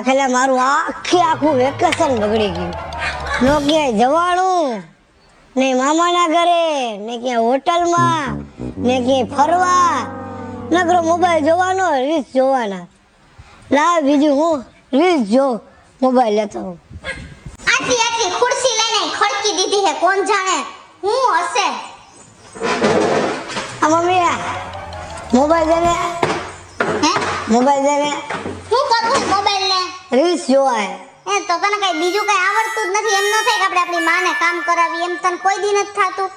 ખેલે મારું આખું વેકેશન બગડી ગયું. નો ક્યાંય જવાનું ને મામાના ઘરે ને ક્યાંય હોટલમાં ને ક્યાંય ફરવા નકરો મોબાઈલ જોવાનો રીલ્સ જોવાના. લાવ બીજું હું રીલ્સ જો મોબાઈલ લેતો હું. આટલી ખુરશી લઈને ખડકી દીધી હે કોણ જાણે હું હશે. આ મમ્મી મોબાઈલ દે ને. હે મોબાઈલ દે ને. હું કરું મોબાઈલ ને રીલ્સ જોવા એ તો તને કઈ બીજું કઈ આવડતું જ નથી. એમ ન થાય કે આપણે આપણી માને કામ કરાવી એમ તને કોઈ દી નથી થાતું.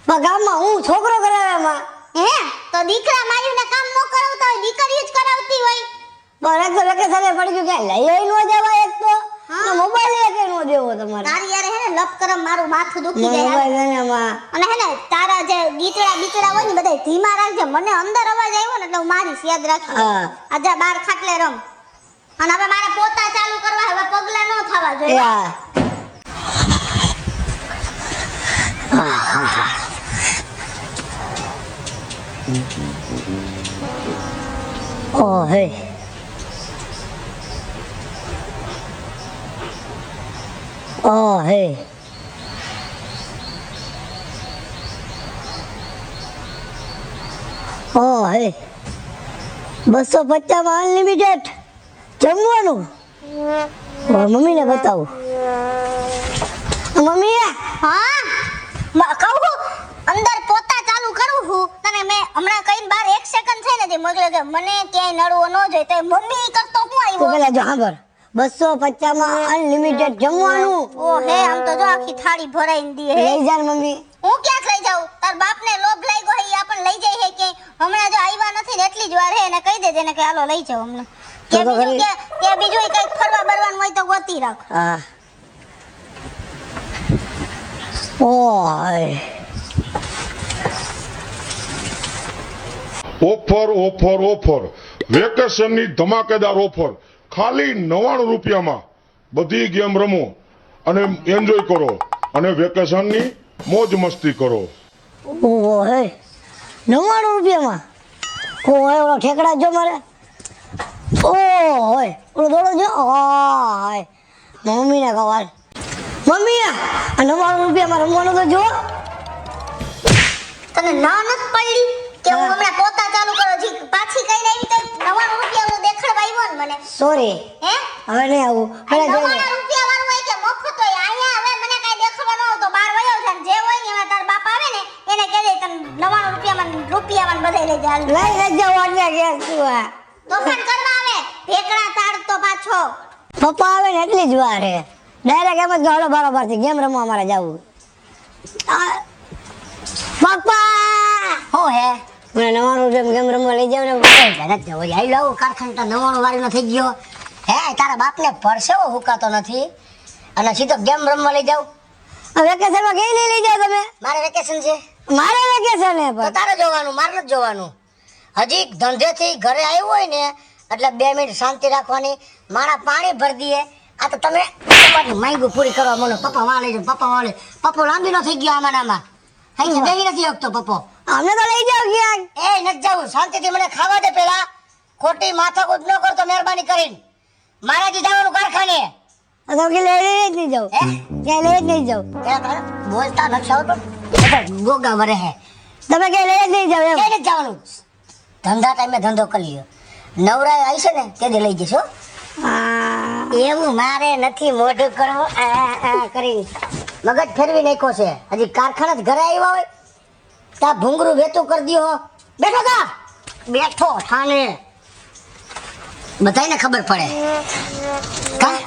પણ ગામમાં હું છોકરો કરાવે એમાં. હે તો દીકરા માયુને કામ ન કરાવતા હોય દીકરીઓ જ કરાવતી હોય. પણ એક તો વેકેશન પડી ગયું કે લઈ નો જવાય એક તો મોબાઈલ એક નો દેવો તમારે. તારી યાર હે ને લપ કરમ મારું માથું દુખી જાય. મોબાઈલ દે ને માં. અને હે ને તારા જે ગીતડા હોય ને બધા ધીમા રાખજે. મને અંદર અવાજ આવ્યો ને એટલે હું મારીશ યાદ રાખી. હા આજા બાર ખાટલે રમ. અને હવે મારે પોતા ચાલુ કરવા હવે પગલા ન થવા જોઈએ. યા Oh, hey. Oh, hey. Oh, hey. 250 માં અનલિમિટેડ જમવાનું. મમ્મીને બતાવું. મમ્મી હા કહું અંદર પોતા ચાલુ કરું છું તને મેં હમણાં કઈ બાર 1 સેકન્ડ થઈ નથી મોકલે કે મને ક્યાંય નડવો ન જોઈએ તો મમ્મી કરતો હું તું આવ્યો. પેલા જો સાંભળ 250 માં અનલિમિટેડ જમવાનું. ઓ હે આમ તો જો આખી થાળી ભરાઈને દી હે. લઈ જા ને મમ્મી. હું ક્યાંક લઈ જાઉં તાર બાપને લોભ લાગ્યો હે ઈ આપણને લઈ જાય હે કે હમણાં જો આવ્યા નથી ને એટલી જ વાર હે એને કહી દેજે ને કે હાલો લઈ જાઓ હમણાં. કે બીજું કઈ ફરવા બરવાનું હોય તો ગોતી રાખ. હા ઓય ઓફર ઓફર ઓફર વેકેશનની ધમાકેદાર ઓફર ખાલી 99 રૂપિયામાં બધી ગેમ રમો અને એન્જોય કરો અને વેકેશનની મોજ મસ્તી કરો. ઓહો હે 99 રૂપિયામાં. ઓય ઓલો ઠેકડા જો મારે. ઓય ઓલો દોડો જો. હાય મમ્મીને કવાલ. મમ્મી આ 99 રૂપિયામાં રમવાનું તો જો. તને ના નથી પડી કે હું હમણાં પોતા ચાલુ કરો જી પાછી કઈ આવી તો 99 રૂપિયા હું દેખાડવા આવ્યો ને મને. સોરી હે હવે નહીં આવું. પેલા જોઈ લે. 99 રૂપિયા વાળું હોય કે મફત હોય આયા હવે મને કઈ દેખાડવા ન હોય તો બાર વયો જા જે હોય ને એમાં તાર બાપ આવે ને એને કહે દે તને 99 રૂપિયામાં બધાય લઈ જા. લઈ જાવ એટલે કે તું આ તોફાન કરવા આવે ભેકડા તાળ તો પાછો. પપ્પા આવે ને એટલી જ વાર હે. ડાયરેક્ટ એમ જ ગાડો બરાબર થી ગેમ રમવા મારે જવું. પપ્પા હો હે મને 99 રૂપિયા ગેમ રમવા લઈ જાવ ને. જરા જવો આઈ લાવ કારખાને 99 વાળીનો થઈ ગયો હે તારા બાપને પરસેવો હુકાતો નથી અને સીધો ગેમ રમવા લઈ જાવ. વેકેશનમાં કઈ નહીં લઈ જાવ તમે. મારે વેકેશન છે મારે વેકેશન હે તો પણ તારે જોવાનું મારે નથી જોવાનું. હજી ધંધેથી ઘરે આવ્યો હોય ને એટલે 2 મિનિટ શાંતિ રાખવાની. મારા પાણી ભરી દઈએ આ તો તમે તમારી માંગુ પૂરી કરવા મને પપ્પા વાળે છે પપ્પા વાળે પપ્પો લાંબી નો થઈ ગયો આમાં હઈ બેહી નથી શકતો પપ્પો. અમને તો લઈ જાવ ક્યાંક. એ નથી જવું શાંતિથી મને ખાવા દે પેલા ખોટી માથાકૂટ ન કરતો મહેરબાની કરીને મારાથી જવાનું કારખાને. તો કે લઈ જ નહીં જાવ. હે ક્યાંય લઈ જ નહીં જાવ. બોલતા નથી આવતો ગોગા વરે હે તમે ક્યાંય લઈ જ નહીં જાવ એમ. એ નથી જવાનું ધંધા ટાઈમે ધંધો કરી લ્યો નવરાય આવી છે ને તે લઈ જશો. એવું મારે નથી મોઢું કરવું આ કરી મગજ ફેરવી નાખ્યો છે. હજી કારખાને ઘરે આવ્યા હોય તા ભૂંગરું વેતું કરી દ્યો. બેઠો તા બેઠો ઠાને બધાયને ખબર પડે કા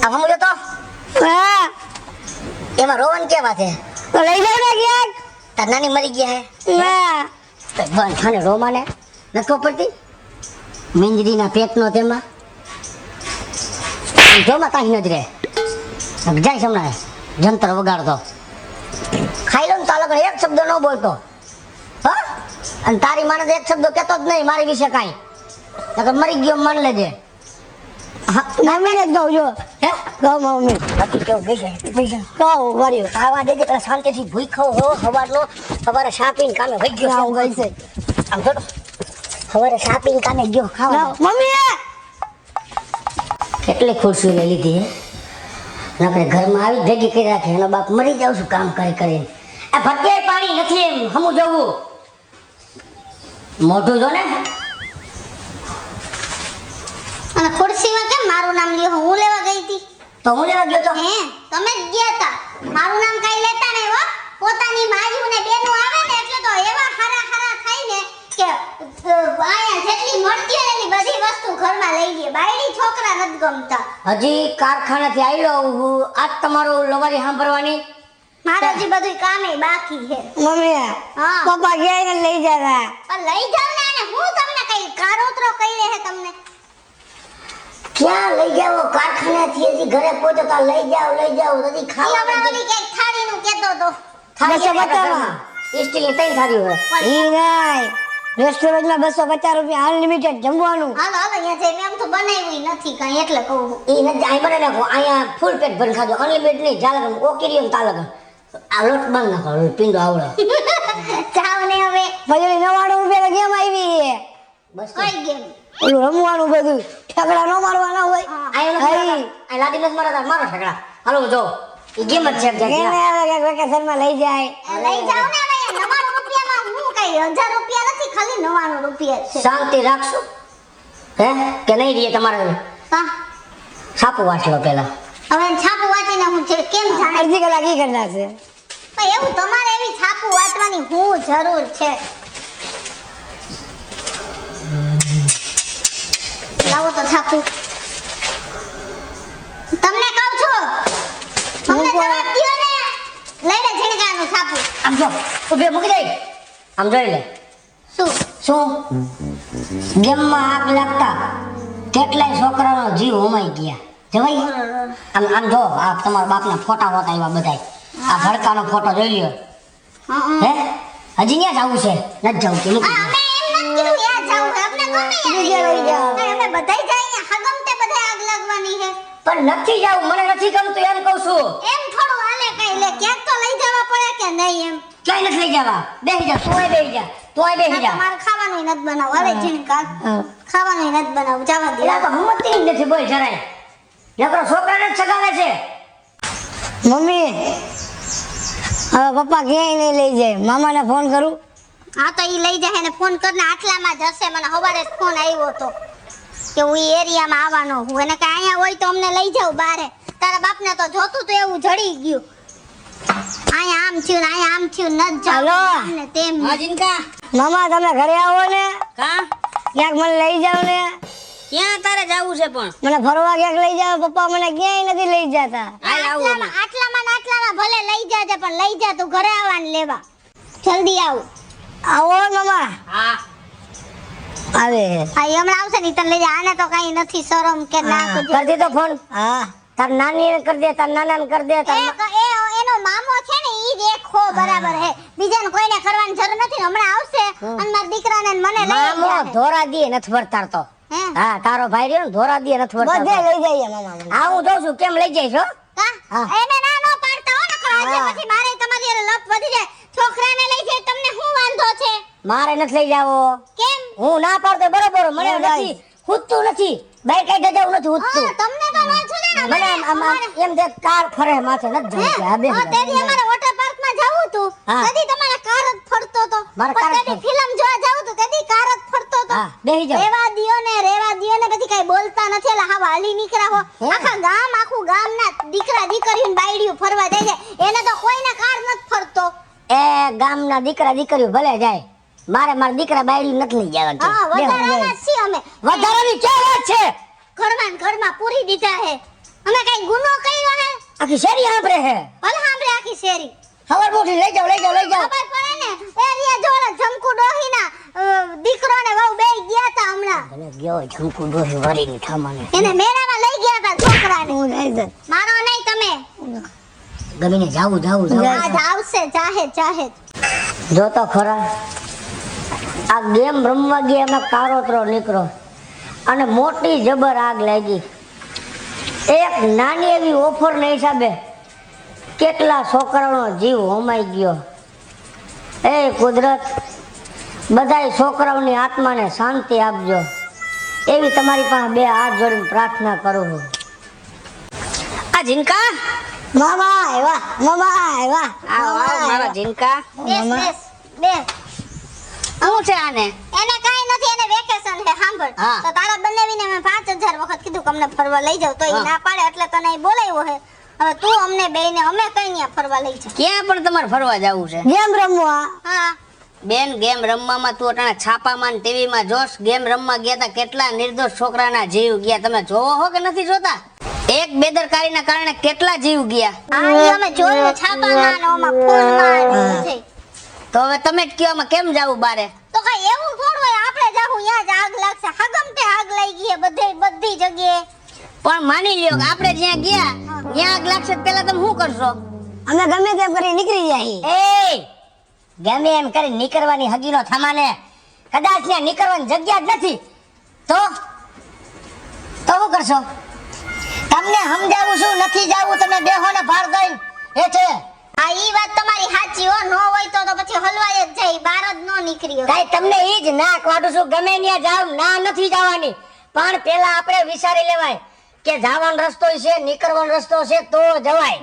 આ ભૂંગરો તો હા એમાં રોવન કેવા છે તો લઈ જાવ ને ક્યાંક. તાર નાની મરી ગયા હે ના બંધ થાને રોમાને નથી પડતી મિંજરીના પેટનો તેમાં જોમાં કાંઈ ન જ રહે જાય છે હમણાં જંતર વગાડતો ખાઈ લો ને તો અલગ એક શબ્દ ન બોલતો હા અને તારી માને તો એક શબ્દ કહેતો જ નહીં મારી વિશે કાંઈ નકર મરી ગયો મન લેજે. મમ્મીને જ કહું જો. હે કહું મમ્મી બાકી કેવું બેસે કહું વર્યું. ખાવા દેજે પેલા શાંતિથી ભૂખ્યો હો સવારનો સવારે શા પીને કામે વહી ગયો આવું ગઈ છે. આમ જોડો સવારે શા પીને કામે ગયો ખાવા મમ્મી કેટલી ખુરશીઓ લઈ લીધી હે આપણે ઘરમાં આવી ભેગી કરી રાખે એનો બાપ મરી જાવ છું કામ કરી કરીને આ ભટ્ટીએ પાણી નથી એમ હમું જવું મોઢું જો ને અને ખુરશીમાં કેમ મારું નામ લ્યો હું લેવા ગઈ હતી તો હું લેવા ગયો તો હે તમે જ ગયા હતા મારું નામ કઈ લેતા નહીં હો પોતાની માયું ને બેનું આવે ને એટલે તો એવા હારા હારા થાય ને કે આયા જેટલી મળતી હોય એની બધી વસ્તુ ઘરમાં લઈ લે બાયડી છોકરા નથી ગમતા હજી કારખાનેથી આવ્યો હું આજ તમારું લવારી સાંભળવાની મારે હજી બધું કામે બાકી છે મમ્મી હા. પપ્પા ગયા ને લઈ જતા પણ લઈ જાવ ને અને હું તમને કઈ કારોતરો કઈ રહે તમને ક્યાં લઈ જાવ કારખાનેથી હજી ઘરે પહોંચો તો લઈ જાવ હજી ઈ ખાવા હમણાં ઓલી કઈક થાળીનું કહેતો તો થાળી બસો આપણા પચાસમાં. ઘરમાં. સ્ટીલની ત્રણ થાળીઓ હોય ઈ નહીં રેસ્ટોરન્ટમાં 250 રૂપિયા અનલિમિટેડ જમવાનું હાલો હાલો અહીંયા જઈને એમ તો બનાવ્યું નથી કઈ એટલે કહું છું. ઈ નથી અહીં બને નાખો અહીંયા ફૂલ પેટ ભરી ખાજો અનલિમિટેડ નહીં ચાલે ઓકેરી એમ તાલક આ લોટ બંધ નાખો પીંડો આવડે જાવ ને હવે પછી 99 રૂપિયા ગેમ આવી બસ કઈ ગેમ ઓલું રમવાનું બધું ઠેકડા નો મારવાના હોય અહીં લાદી નથી મારા મારો ઠેકડા હાલો જો ઈ ગેમ જ છે એમ ગેમ જાય આવે કે વેકેશનમાં લઈ જાય લઈ જાવ ને હવે 99 રૂપિયામાં હું કઈ 1000 રૂપિયા નથી ખાલી 99 રૂપિયા છે શાંતિ રાખશો હે કે નહીં રહીએ તમારે હા છાપુ વાંચલો પેલા હવે છાપું વાંચીને હું છે કેમ જાણે અડધી કલાક ઈ કરી નાખશે પણ એવું તમારે એવી છાપું વાંચવાની હું જરૂર છે લાવો તો છાપું તમને કહું છું તમને જવાબ દ્યો ને લઈ લે ઝીણકાનું છાપું આમ જો ઉભે મૂકી દઈ આમ જોઈ લે શું શું ગેમમાં આગ લાગતા કેટલાય છોકરાનો જીવ હોમાઈ ગયા જવાય આમ આમ જો આ તમારા બાપના ફોટા હોતા આવ્યા બધાય આ ભડકાનો ફોટો જોઈ લ્યો હે હજી ન્યા જવું છે નથી જવું કે મૂકી અમે એમ નથી કીધું યા જાવ અમને ગમે બીજે લઈ જાઓ. અમે બધાય જાય હગમતે બધાય આગ લાગવાની છે પણ નથી જવું મને નથી ગમતું એમ કહું છું એમ થોડું હાલે કઈ લે ક્યાંક તો લઈ જવા પડે કે નહીં એમ ક્યાંય નથી લઈ જવા બેસી જા તોય બેસી જા તોય બેસી જા તમારે ખાવાનું નથી બનાવવું હાલે ઝીણકા ખાવાનું નથી બનાવવું જવા દે એલા તો હમતી જ નથી બોલ જરાય નકરો છોકરાને જ સગાવે છે મમ્મી હવે પપ્પા ક્યાંય નહીં લઈ જાય મામાને ફોન કરું હા તો ઈ લઈ જાય ને ફોન કરીને આટલામાં જશે મને સવારે જ ફોન આવ્યો હતો કે હું ઈ એરિયામાં આવવાનો હું એને કે અહીંયા હોય તો અમને લઈ જાવ બારે તારા બાપને તો જોતું તો એવું જડી ગયું અહીંયા આમ થયું ને અહીંયા આમ થયું ન જ હાલો. જાવ ને તેમ જીનકા મામા તમે ઘરે આવો ને કા ક્યાંક મને લઈ જાવ ને ક્યાં તારે જાવું છે પણ મને ફરવા ક્યાંક લઈ જાવ પપ્પા મને ક્યાંય નથી લઈ જતા આટલામાં ને આટલામાં ભલે લઈ જાજે પણ લઈ જા તું ઘરે આવવાને લેવા જલ્દી આવ આવો મામા હા આવે આ ઈ હમણાં આવશે ને ઈ તને લઈ જા આને તો કઈ નથી શરમ કે ના હા, કુછ. કરી દીધો ફોન હા તાર નાની ને કરી દે તાર નાના ને કરી દે તાર એનો મામો છે ને ઈ દેખો બરાબર હે બીજાને કોઈને કરવાની જરૂર નથી ને હમણાં આવશે અને મારા દીકરાને ને મને લઈ મામો જાહે. ધોરા દીએ નથી વરતાર તો હે હા તારો ભાઈ રહ્યો ને ધોરા દીએ નથી બધે વરતાર લઈ જઈએ મામા મને. હા હું જોઉં છું કેમ લઈ જઈશ હો કા હા. એને ના નો પાડતા હો નકર આજે હા. પછી મારે તમારી હારે લપ વધી જાય છોકરાને લઈ જાય તમને શું વાંધો છે મારે નથી લઈ જાવો કેમ હું ના પાડતો બરોબર મને ના, નથી હુતું નથી બાઈક કાઢી જવું નથી હુતું હા તમને તો ના છોડે ને મને આમ એમ દે કાર ફરે માથે નથી જવું આ બે તેદી અમારે વોટર પાર્ક માં જાવું તું હા. તેદી તમારે કાર જ ફરતો તો મારે કાર જ તેદી ફિલ્મ જોવા જાવું તું તેદી કાર જ ફરતો તો હા બેહી જાવ રેવા દિયો ને પછી કઈ બોલતા નથી એટલે હા હાલી નીકળ્યા હો હે? આખું ગામ ના દીકરા દીકરીઓ ને બાયડીઓ ફરવા જાય છે એને તો કોઈને કાર નથી ફરતો એ ગામના દીકરા દીકરીઓ ભલે જાય મારા દીકરા બાયડી નથી લઈ જવાનું છે. હા વધારાના જ છીએ અમે વધારાની ક્યાં વાત છે ઘરમાં ને ઘરમાં પૂરી દીધા હે અમે કઈ ગુનો કર્યો હે આખી શેરી સાંભળે છે ભલે સાંભળે આખી શેરી ખબર મોટી લઈ જાવ લઈ જાવ લઈ જાવ ખબર પડે ને એરિયા જોડે જમકુ ડોહીના દીકરો ને વહુ બે ગયા તા હમણાં ભલે ગયો ઝંકુ ડોહી વારીની ઠામાને એને મેળામાં લઈ ગયા તા છોકરાને હું લઈ જઈશ. મારો નહીં તમે ગમીને જાવું આજ આવશે જાહે જો તો ખરા આ ગેમ રમવા ગયા એમાં કારોતરો નીકળો અને મોટી જબર આગ લાગી એક નાની એવી ઓફરના હિસાબે કેટલા છોકરાઓનો જીવ હોમાઈ ગયો એ કુદરત બધાય છોકરાઓની આત્માને શાંતિ આપજો એવી તમારી પાસે બે હાથ જોડીને પ્રાર્થના કરું છું. આ જીનકા, મામા આવ્યા, મામા આવ્યા. આવ આવ મારા જીનકા. બેસ બેસ બેસ. શું છે આને? એને કાંઈ નથી, એને વેકેશન છે. સાંભળ, હા. તો તારા બંનેવીને મેં 5000 વખત કીધું કે અમને ફરવા લઈ જાવ, તો એ હા. ના પાડે એટલે તને અહીં બોલાવ્યો છે. હવે તું અમને બેયને અમે કઈ ન્યા ફરવા લઈ જા. ક્યાં પણ તમારે ફરવા જવું છે? ગેમ રમવા. હા, બેન, ગેમ રમવામાં તું અટાણે છાપામાં ટીવીમાં જોશ. ગેમ રમવા ગયા તા કેટલા નિર્દોષ છોકરાના જીવ ગયા. તમે જોવો હો કે નથી જોતા? એક બેદરકારીના કારણે કેટલા જીવ ગયા. આ ઈ અમે જોયું છાપામાં ને ઓમાં ફોનમાં ને બધે. તો હવે તમે જ કયો આમાં કેમ જાવું બારે? તો કઈ એવું થોડું હોય આપણે જાહું ન્યા જ આગ લાગશે. હગમતે આગ લાગી ગઈ બધી જગ્યાએ. પણ માની લ્યો કે આપણે જ્યાં ગયા ત્યાં આગ લાગશે તો પેલા તમે શું કરશો? અમે ગમે તેમ કરી નીકળી જાય. એ ગમે એમ કરી નીકળવાની હગીનો થમાને. કદાચ ત્યાં નીકળવાની જગ્યા જ નથી તો શું કરશો? તમને સમજાવું છું, નથી જાવું તમે બેહો ને ભાર દઈને હેઠે. આ ઈ વાત તમારી સાચી હો. નો હોય તો પછી હલવાય જ જાય, બહાર જ નો નીકળ્યો. કાઈ તમને ઈ જ ના કાઢું છું. ગમે ત્યાં જાવ, ના નથી જવાની, પણ પેલા આપણે વિચારી લેવાય કે જવાનો રસ્તો છે, નીકળવાનો રસ્તો છે તો જવાય.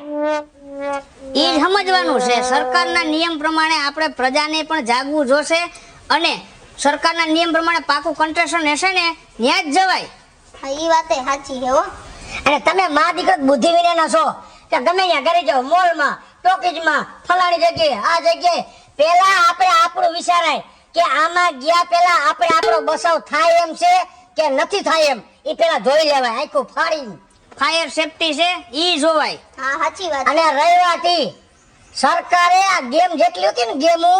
ઈ જ સમજવાનું છે. સરકારના નિયમ પ્રમાણે આપણે પ્રજાને પણ જાગવું જોશે અને સરકારના નિયમ પ્રમાણે પાકું કન્સ્ટ્રક્શન હશે ને ત્યાં જ જવાય. હા, ઈ વાતે સાચી છે હો. અને તમે મા દીકરો બુદ્ધિ વિનાના છો કે ગમે ત્યાં ઘરે જાઓ, મોલમાં, ટોકીજમાં, ફલાણી જગ્યાએ, આ જગ્યાએ. પેલા આપણે આપણું વિચારાય કે આમાં ગયા પેલા આપણે આપણો બચાવ થાય એમ છે કે નથી થાય એમ, એ પેલા જોઈ લેવાય. આખું ફાડી ફાયર સેફટી છે ઈ જોવાય. હા, સાચી વાત. અને રહેવાથી સરકારે આ ગેમ જેટલી હતી ને ગેમો,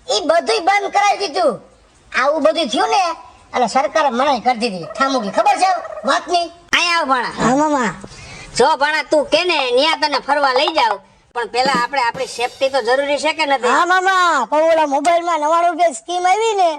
ઈ બધું બંધ કરાવી દીધું. આવું બધું થયું ને એટલે સરકારે મનાઈ કરી દીધી ઠામુકી. ખબર છે વાતની? અહીંયા આવ ભાણા. હા મામા. જો ભાણા તું કે ને ન્યા તને ફરવા લઈ જાવ, પણ પેલા આપણે આપણી સેફટી તો જરૂરી છે કે નથી? હા મામા, પણ ઓલા મોબાઈલમાં 99 રૂપિયા સ્કીમ આવી ને,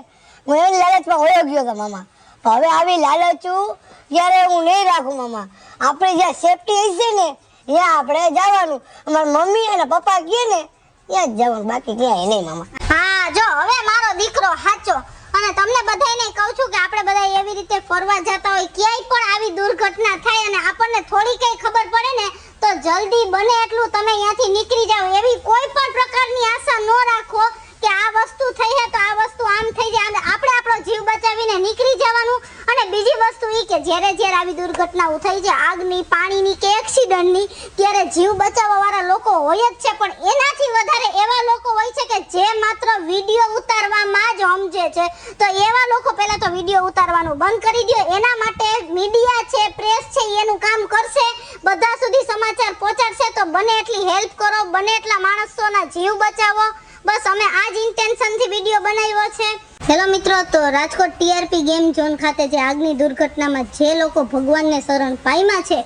હું એની લાલચમાં વયો ગયો હતો મામા. પણ હવે આવી લાલચું ત્યારે હું નહીં રાખું મામા. આપણે જ્યાં સેફટી હશે ને ત્યાં આપણે જવાનું. અમારા મમ્મી અને પપ્પા કહે ને ત્યાં જ જવાનું, બાકી ક્યાંય નહીં મામા. હા, જો હવે મારો દીકરો સાચો. અને તમને બધાયને કહું છું કે આપણે બધા એવી રીતે ફરવા જતા હોય, ક્યાંય પણ આવી દુર્ઘટના થાય અને આપણને થોડી કઈ ખબર પડે ને તો જલ્દી બને એટલું તમે અહીંયાથી નીકળી જાઓ. એવી કોઈ પણ પ્રકારની આશા ન રાખો કે આ વસ્તુ થઈ છે તો આ વસ્તુ આમ થઈ જાય. અને આપણે આપણો જીવ બચાવીને નીકળી જવાનું. અને બીજી વસ્તુ એ કે જ્યારે આવી દુર્ઘટનાઓ થઈ છે, આગની, પાણીની કે એક્સિડન્ટની, ત્યારે જીવ બચાવવા વાળા લોકો હોય જ છે, પણ એનાથી વધારે એવા લોકો હોય છે કે જે માત્ર વિડીયો ઉતારવામાં જ સમજે છે. તો એવા લોકો પહેલા તો વિડીયો ઉતારવાનું બંધ કરી દો. એના માટે મીડિયા છે, પ્રેસ છે, એનું કામ કરશે, બધા સુધી સમાચાર પહોંચાડશે. તો બને એટલી હેલ્પ કરો, બને એટલા માણસોના જીવ બચાવો. બસ અમે આ જ ઇન્ટેન્શનથી વિડીયો બનાવ્યો છે. હેલો મિત્રો, તો રાજકોટ ટીઆરપી ગેમ ઝોન ખાતે જે આગની દુર્ઘટનામાં જે લોકો ભગવાનને શરણ પામ્યા છે,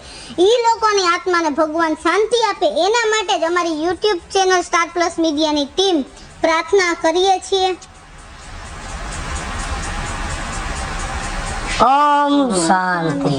એ લોકોની આત્માને ભગવાન શાંતિ આપે એના માટે જ અમારી યુટ્યુબ ચેનલ સ્ટાર પ્લસ મીડિયાની ટીમ પ્રાર્થના કરીએ છીએ. ઓમ શાંતિ.